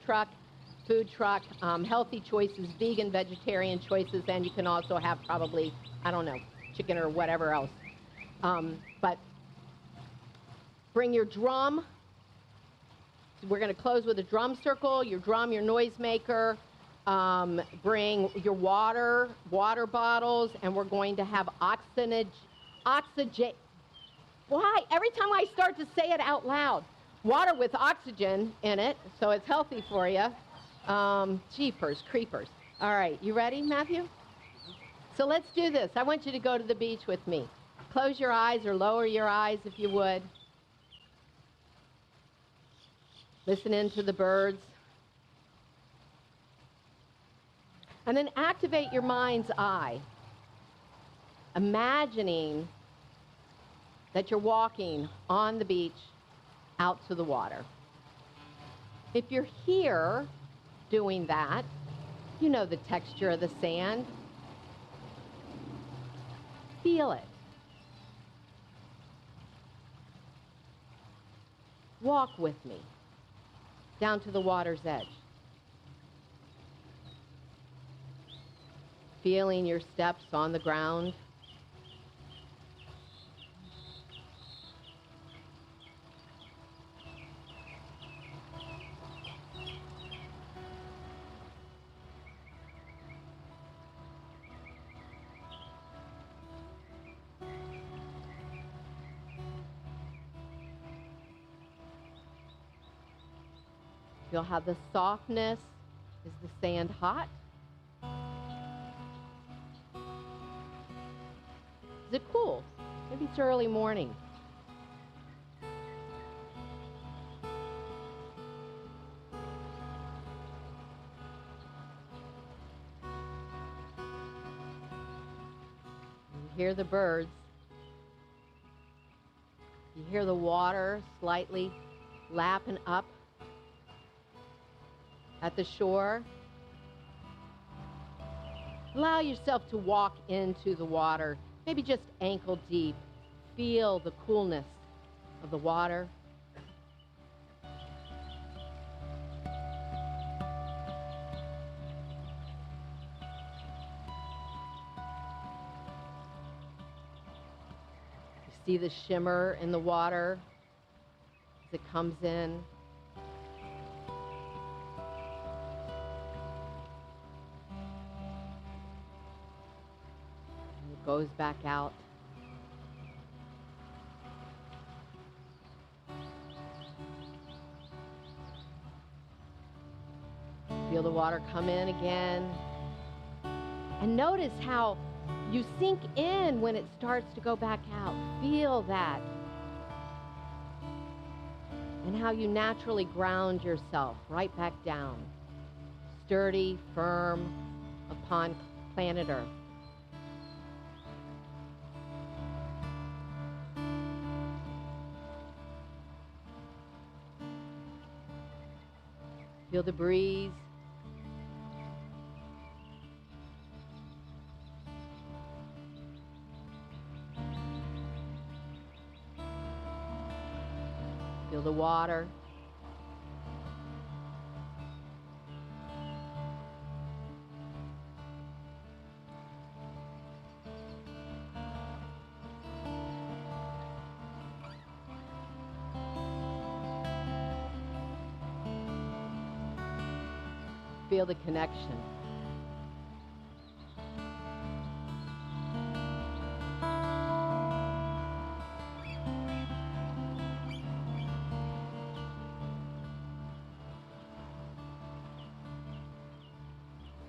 Speaker 4: food truck, healthy choices, vegan, vegetarian choices, and you can also have probably, I don't know, chicken or whatever else. But bring your drum. We're going to close with a drum circle, your drum, your noisemaker. Bring your water bottles, and we're going to have oxygen. Why? Every time I start to say it out loud. Water with oxygen in it, so it's healthy for you. Jeepers, creepers. All right, you ready, Matthew? So let's do this. I want you to go to the beach with me. Close your eyes or lower your eyes if you would. Listen in to the birds. And then activate your mind's eye, imagining that you're walking on the beach out to the water. If you're here doing that, you know the texture of the sand. Feel it. Walk with me down to the water's edge. Feeling your steps on the ground. Feel how the softness. Is the sand hot? Is it cool? Maybe it's early morning. You hear the birds. You hear the water slightly lapping up at the shore. Allow yourself to walk into the water, maybe just ankle deep. Feel the coolness of the water. You see the shimmer in the water as it comes in. Goes back out. Feel the water come in again. And notice how you sink in when it starts to go back out. Feel that. And how you naturally ground yourself right back down. Sturdy, firm upon planet Earth. Feel the breeze. Feel the water. Feel the connection.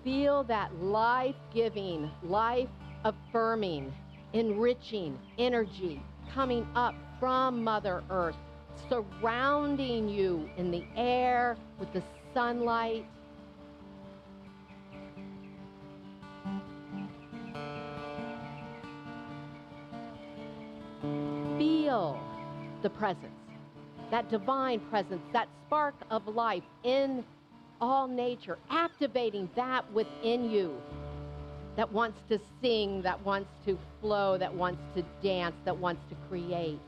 Speaker 4: Feel that life-giving, life-affirming, enriching energy coming up from Mother Earth, surrounding you in the air with the sunlight. Feel the presence. that divine presence, that spark of life in all nature, activating that within you that wants to sing, that wants to flow, that wants to dance, that wants to create.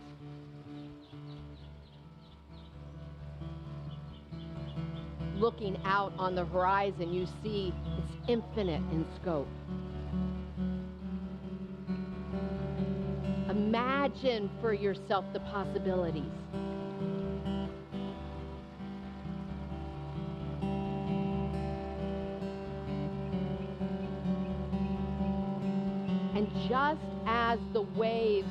Speaker 4: Looking out on the horizon, you see it's infinite in scope. Imagine for yourself the possibilities. And just as the waves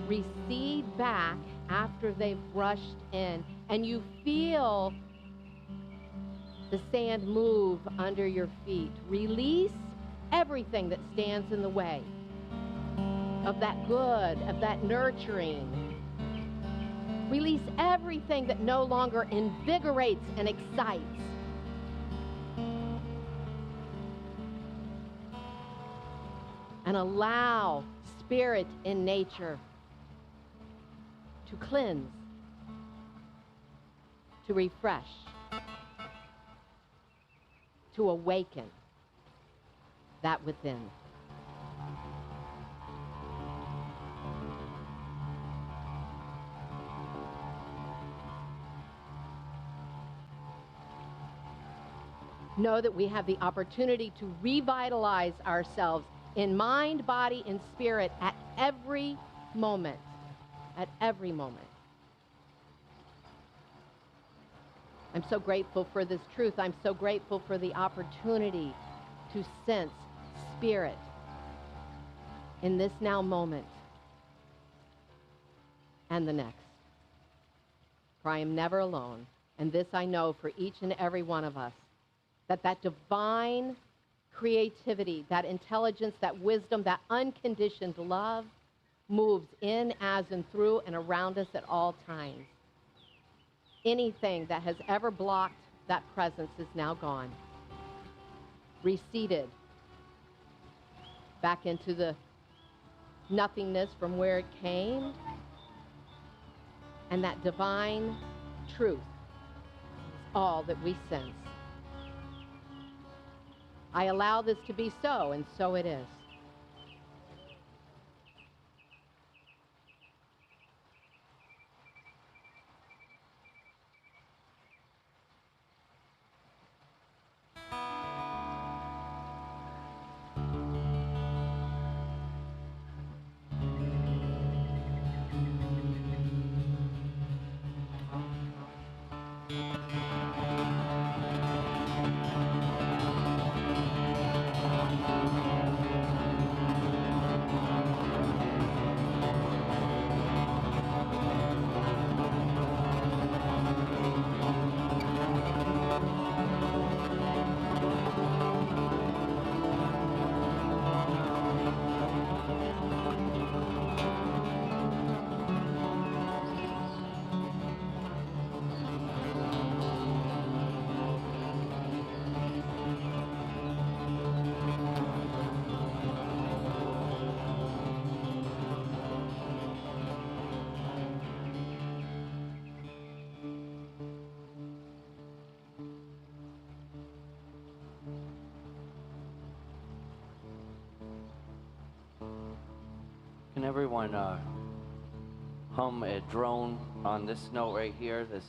Speaker 4: recede back after they've rushed in, and you feel the sand move under your feet, release everything that stands in the way of that good, of that nurturing. Release everything that no longer invigorates and excites. And allow spirit in nature to cleanse, to refresh, to awaken that within. Know that we have the opportunity to revitalize ourselves in mind, body, and spirit at every moment. At every moment. I'm so grateful for this truth. I'm so grateful for the opportunity to sense spirit in this now moment and the next. For I am never alone, and this I know for each and every one of us, that divine creativity, that intelligence, that wisdom, that unconditioned love moves in, as, and through and around us at all times. Anything that has ever blocked that presence is now gone, receded back into the nothingness from where it came, and that divine truth is all that we sense. I allow this to be so, and so it is.
Speaker 2: Can everyone hum a drone on this note right here? This.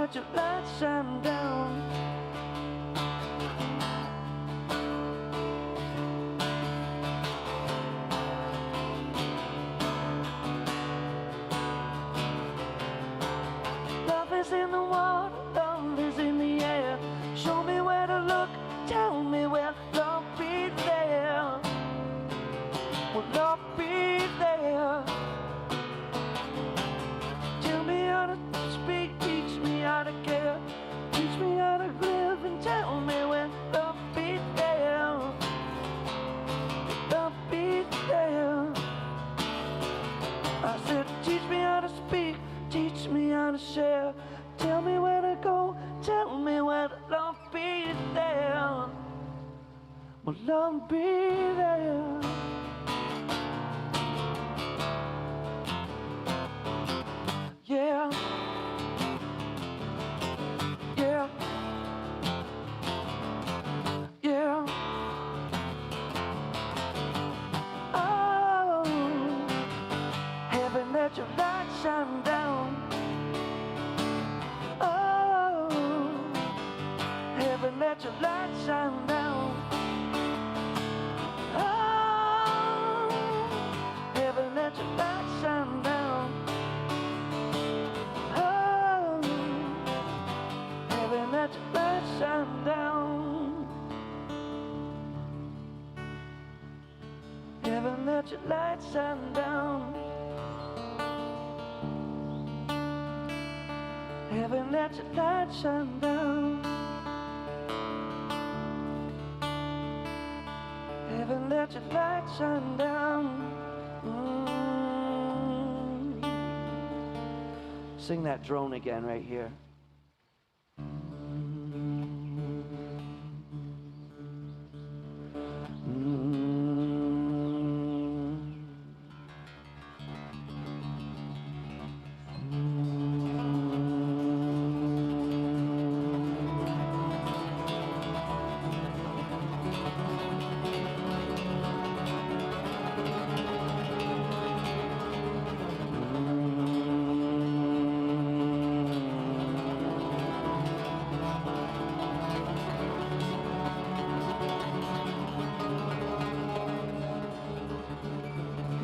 Speaker 2: let your light shine down. Love is in the water, love is in the air. Show me where to look, tell me where love be there. Will love be there? Tell me how to speak, teach me how to care. Teach me how to live and tell me where love be there. Love be there. I said, teach me how to speak, teach me how to share. Tell me where to go, tell me where to love be there. Will love be there? Yeah. Yeah. Yeah. Oh, heaven, let your light shine down. Oh, heaven, let your light shine down. Oh, heaven, let your light shine down. Oh, heaven, let your light shine down. Heaven, let your light shine down. Heaven, let your light shine down. Heaven, let your light shine down. Sing that drone again right here.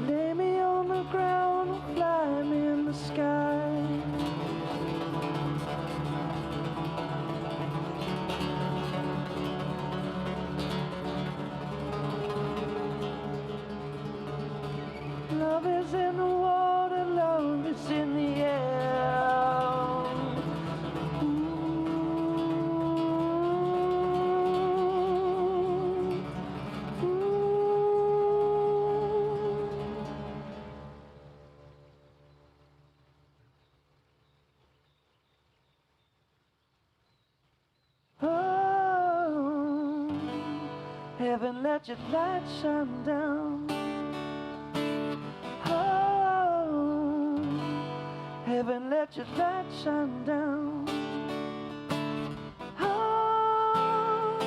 Speaker 2: Lay me on the ground, fly me in the sky. Love is in the water, love is in the air. Ooh, ooh. Oh, heaven, let your light shine down. Oh, heaven, let your light shine down. Oh,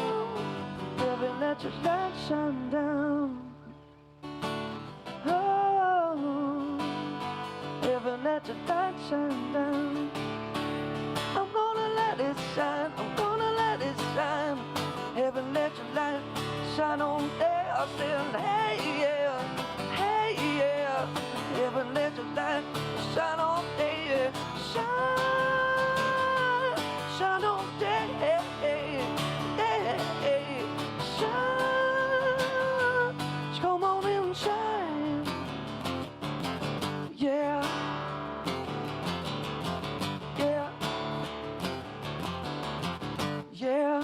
Speaker 2: heaven, let your light shine down. Oh, heaven, let your light shine down. I'm gonna let it shine, I'm gonna let it shine. Heaven, let your light shine on there. I said, hey, yeah, hey, yeah. Heaven, let your light shine on there. Shine, shine on there. Yeah, shine. Come on and shine. Yeah. Yeah. Yeah.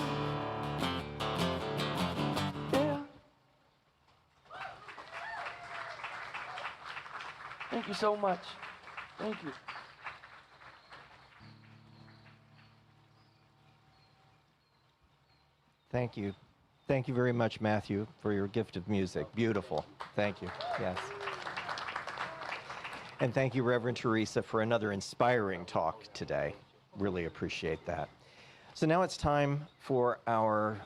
Speaker 2: Yeah. Thank you so much. Thank you.
Speaker 1: Thank you. Thank you very much, Matthew, for your gift of music. Beautiful. Thank you. Yes. And thank you, Reverend Theresa, for another inspiring talk today. Really appreciate that. So now it's time for our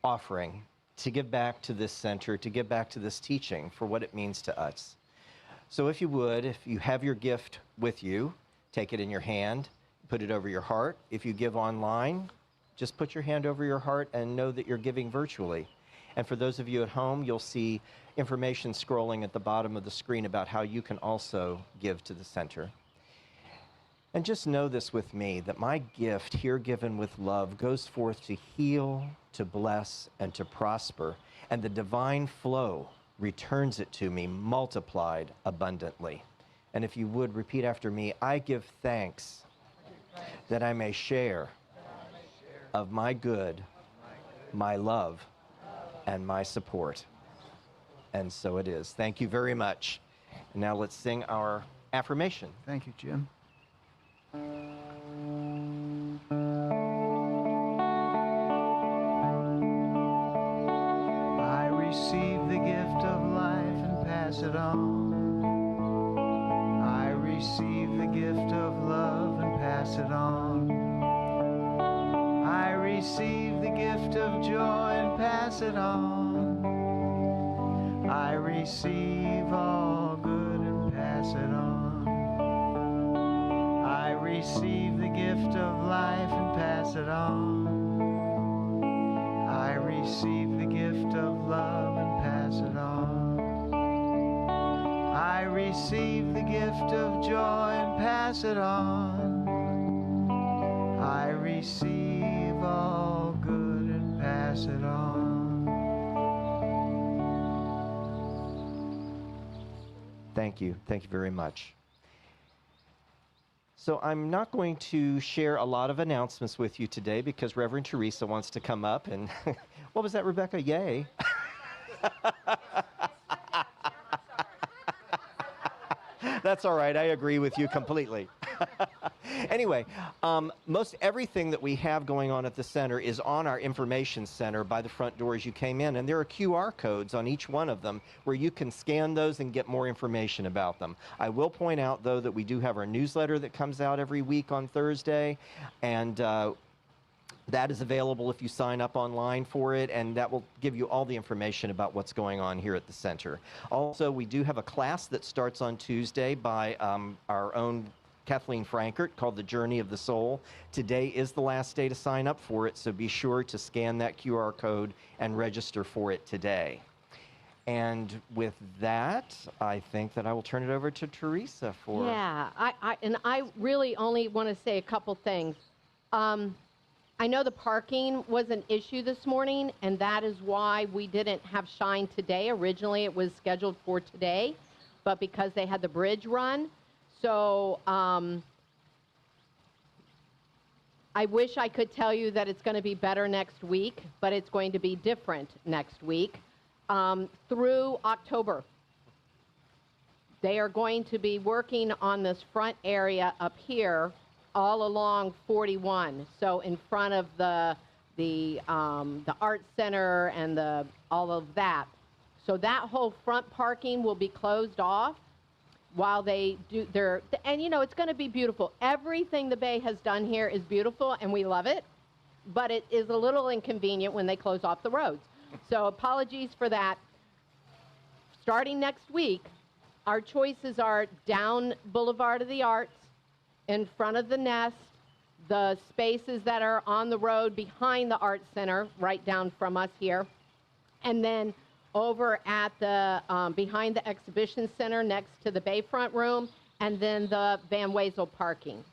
Speaker 1: offering to give back to this center, to give back to this teaching for what it means to us. So if you would, if you have your gift with you, take it in your hand, put it over your heart. If you give online, just put your hand over your heart and know that you're giving virtually. And for those of you at home, you'll see information scrolling at the bottom of the screen about how you can also give to the center. And just know this with me, that my gift here given with love goes forth to heal, to bless, and to prosper. And the divine flow returns it to me multiplied abundantly. And if you would repeat after me, I give thanks that I may share of my good, my love, and my support. And so it is. Thank you very much. And now let's sing our affirmation.
Speaker 5: Thank you, Jim. I receive the gift of life and pass it on. I receive the gift of love and pass it on. I receive the gift of joy and pass it on. I receive all good and pass it on. I receive the gift of life and pass it on. I receive the gift of love and pass it on. I receive the gift of joy and pass it on. I receive all good and pass it on.
Speaker 1: Thank you. Thank you very much. So I'm not going to share a lot of announcements with you today because Reverend Theresa wants to come up and, what was that, Rebecca? Yay. That's all right. I agree with you completely. Anyway, most everything that we have going on at the center is on our information center by the front door as you came in, and there are QR codes on each one of them where you can scan those and get more information about them. I will point out, though, that we do have our newsletter that comes out every week on Thursday, and that is available if you sign up online for it, and that will give you all the information about what's going on here at the center. Also, we do have a class that starts on Tuesday by our own Kathleen Frankert called The Journey of the Soul. Today is the last day to sign up for it, so be sure to scan that QR code and register for it today. And with that, I think that I will turn it over to Theresa for...
Speaker 4: Yeah, I really only want to say a couple things. I know the parking was an issue this morning, and that is why we didn't have Shine today. Originally, it was scheduled for today, but because they had the bridge run. So I wish I could tell you that it's going to be better next week, but it's going to be different next week. Through October, they are going to be working on this front area up here all along 41. So in front of the art center and all of that. So that whole front parking will be closed off while they do and you know, it's going to be beautiful. Everything the Bay has done here is beautiful and we love it, but it is a little inconvenient when they close off the roads. So apologies for that. Starting next week, our choices are down Boulevard of the Arts, in front of the Nest, the spaces that are on the road behind the Art Center, right down from us here, and then over at the behind the Exhibition Center next to the Bayfront Room, and then the Van Wezel parking.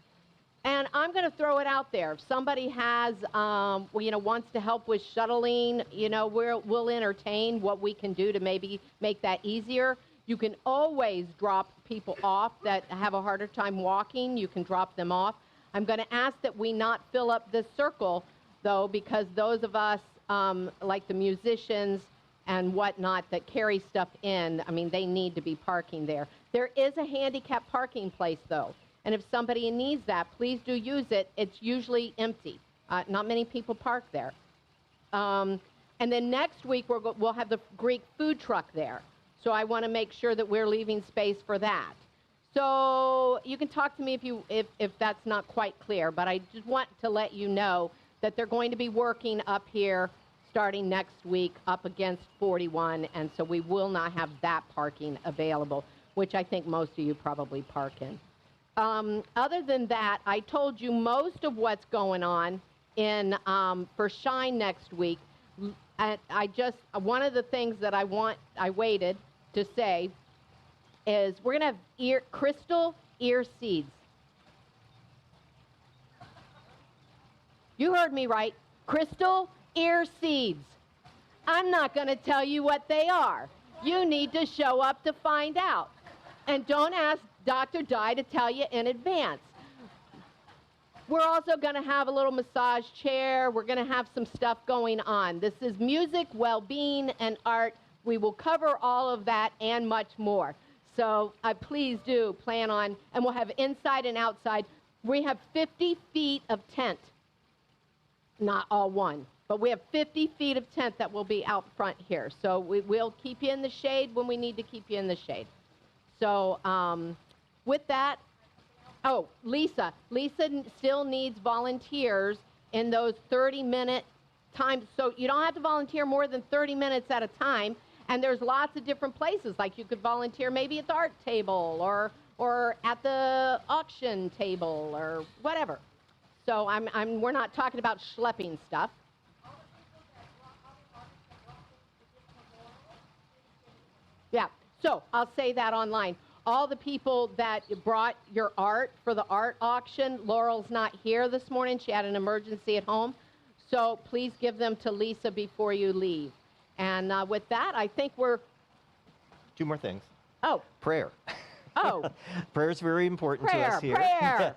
Speaker 4: And I'm going to throw it out there. If somebody has, wants to help with shuttling, we'll entertain what we can do to maybe make that easier. You can always drop people off that have a harder time walking. You can drop them off. I'm going to ask that we not fill up this circle, though, because those of us, like the musicians and whatnot, that carry stuff in, I mean, they need to be parking there. There is a handicap parking place, though. And if somebody needs that, please do use it. It's usually empty. Not many people park there. And then next week, we'll have the Greek food truck there. So I want to make sure that we're leaving space for that. So you can talk to me if that's not quite clear, but I just want to let you know that they're going to be working up here starting next week up against 41, and so we will not have that parking available, which I think most of you probably park in. Other than that, I told you most of what's going on in for Shine next week. One of the things that I waited to say is we're going to have crystal ear seeds. You heard me right. Crystal ear seeds. I'm not going to tell you what they are. You need to show up to find out. And don't ask Dr. Dye to tell you in advance. We're also going to have a little massage chair. We're going to have some stuff going on. This is music, well-being, and art. We will cover all of that and much more. So please do plan on, and we'll have inside and outside. We have 50 feet of tent. Not all one, but we have 50 feet of tent that will be out front here. So we will keep you in the shade when we need to keep you in the shade. So with that, oh, Lisa still needs volunteers in those 30-minute times. So you don't have to volunteer more than 30 minutes at a time. And there's lots of different places. Like you could volunteer maybe at the art table or at the auction table or whatever. So we're not talking about schlepping stuff. Yeah, so I'll say that online. All the people that brought your art for the art auction, Laurel's not here this morning. She had an emergency at home. So please give them to Lisa before you leave. And with that, I think we're...
Speaker 1: Two more things.
Speaker 4: Oh.
Speaker 1: Prayer.
Speaker 4: Oh.
Speaker 1: Prayer is very important to us here.
Speaker 4: Prayer.
Speaker 1: Yes.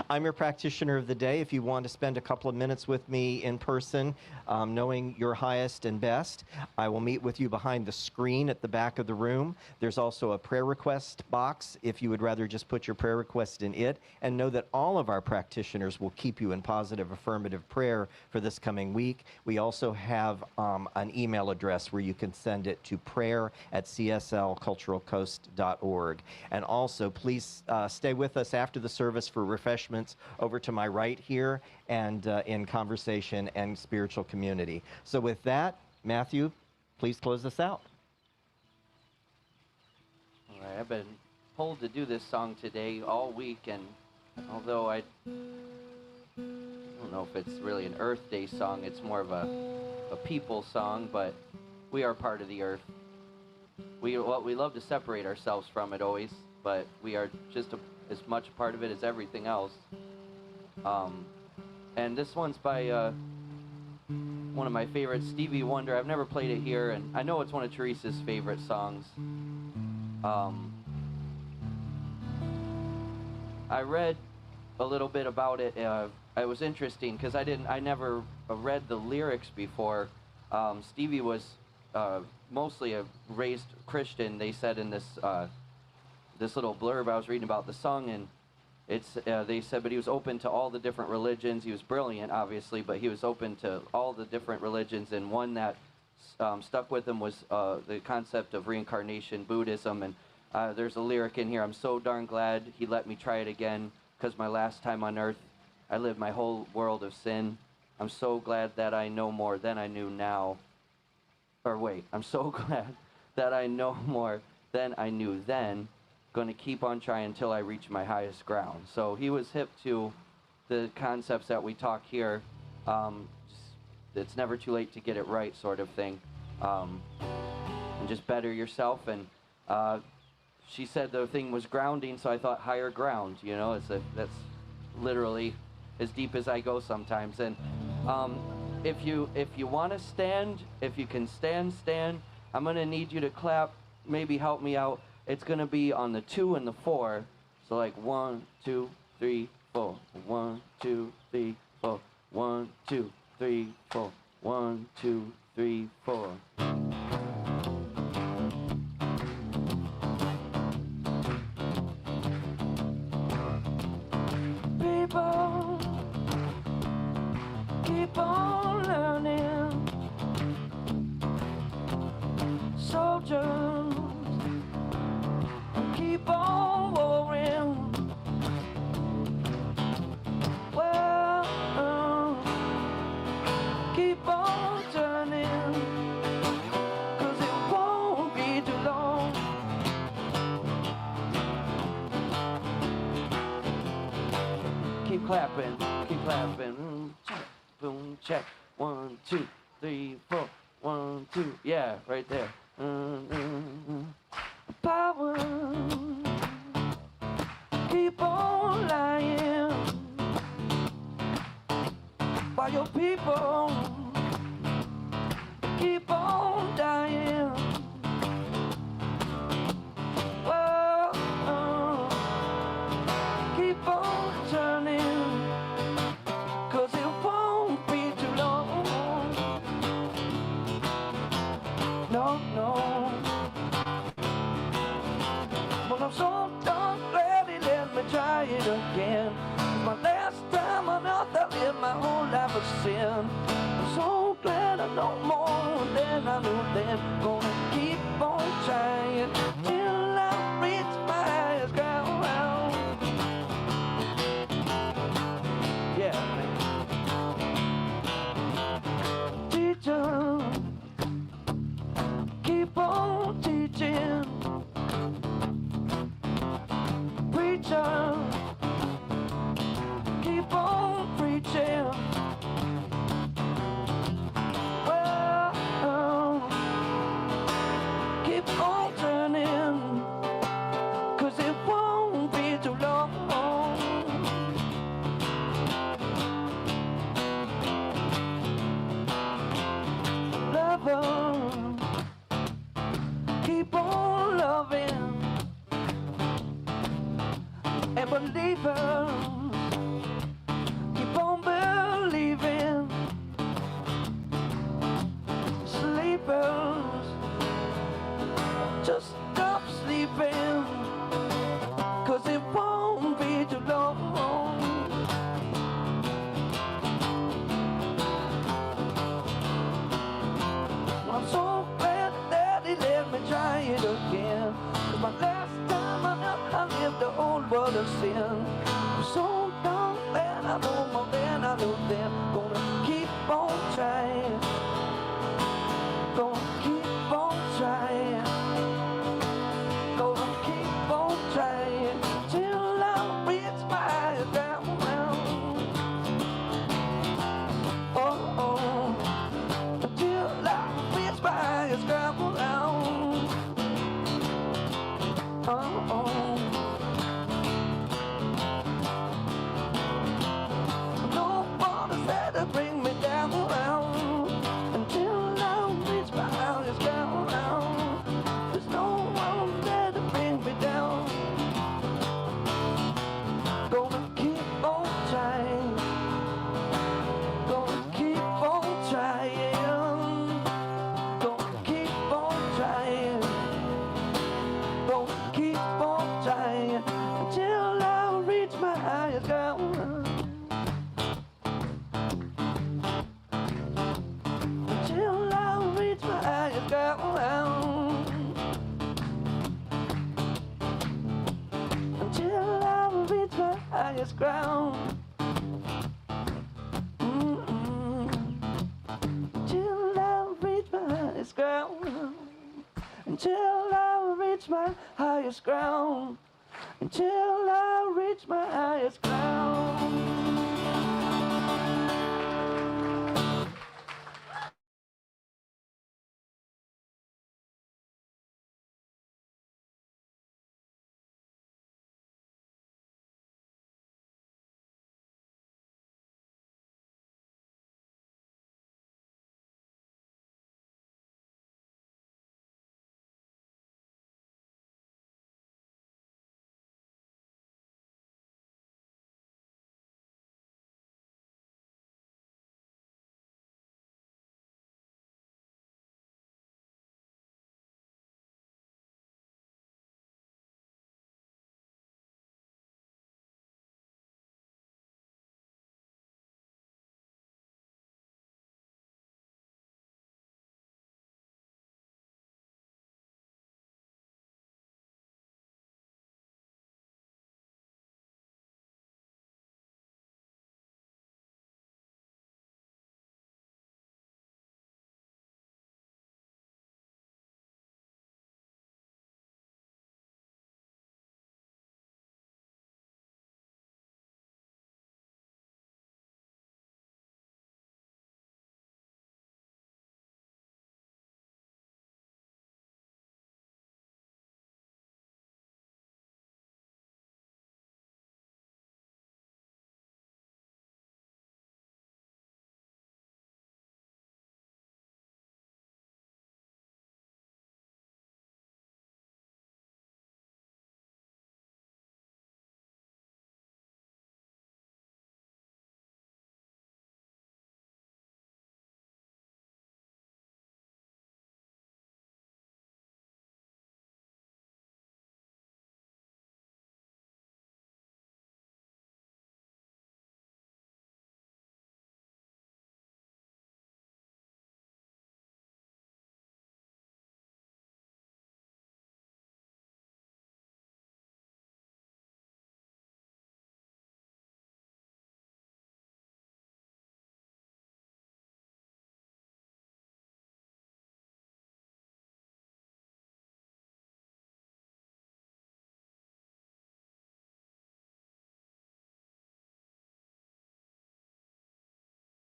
Speaker 1: I'm your practitioner of the day. If you want to spend a couple of minutes with me in person, knowing your highest and best, I will meet with you behind the screen at the back of the room. There's also a prayer request box if you would rather just put your prayer request in it. And know that all of our practitioners will keep you in positive, affirmative prayer for this coming week. We also have an email address where you can send it to prayer@cslculturalcoast.org. And also, please stay with us after the service for refreshments over to my right here and in conversation and spiritual community. So with that, Matthew, please close us out.
Speaker 2: All right, I've been told to do this song today all week, and although I don't know if it's really an Earth Day song, it's more of a people song, but we are part of the earth. We love to separate ourselves from it always, but we are just as much a part of it as everything else. And this one's by one of my favorites, Stevie Wonder. I've never played it here, and I know it's one of Theresa's favorite songs. I read a little bit about it. It was interesting because I never read the lyrics before. Stevie was mostly a raised Christian, they said in this little blurb I was reading about the song, and they said, but he was open to all the different religions. He was brilliant, obviously, but he was open to all the different religions, and one that stuck with him was the concept of reincarnation, Buddhism, and there's a lyric in here, I'm so darn glad he let me try it again, because my last time on earth, I lived my whole world of sin. I'm so glad that I know more than I knew now. Or wait, I'm so glad that I know more than I knew then. Going to keep on trying until I reach my highest ground. So he was hip to the concepts that we talk here. It's never too late to get it right, sort of thing. And just better yourself. And she said the thing was grounding, so I thought higher ground. You know, that's literally as deep as I go sometimes. And if you want to stand, if you can stand. I'm going to need you to clap, maybe help me out. It's going to be on the 2 and the 4. So like 1, 2, 3, 4. 1, 2, 3, 4. 1, 2, 3, 4. 1, 2, 3, 4. People keep on learning. Soldiers keep on warring. Well, keep on turning, 'cause it won't be too long. keep clapping, keep clapping. Check, boom, check. 1, 2, 3, 4. 1, 2, yeah, right there. Power, keep on lying while your people keep on dying. Whoa, keep on turning, 'cause it won't be too long. No, no. Well, I'm so done glad he let me try it again. It's my last time on earth, I lived my whole life of sin. I'm so glad I know more than I knew then. Gonna keep on trying till I reach my highest ground. Yeah. Teacher, keep on teaching. Preacher, keep on preaching. Well, keep on turning, 'cause it won't be too long. Lover, keep on loving. And believers, keep on believing. Sleepers, just stop sleeping, 'cause it won't be too long. I'm so glad that he let me try it again. 'Cause my last time I lived the whole world of sin. I'm so darn glad I know more than I knew then. Gonna keep on trying. Gonna keep on trying. Gonna keep on trying till I reach my highest ground. Oh, oh, till I reach my highest ground. Oh, oh. Nobody's there to bring me down until I reach my highest ground. There's no one there to bring me down. Gonna keep on trying. Gonna keep on trying. Gonna keep on trying. Gonna keep on trying until I reach my highest ground. Until I reach my highest ground. Until I reach my highest ground. Until I reach my highest ground. Until I reach my highest ground. Until I reach my highest ground.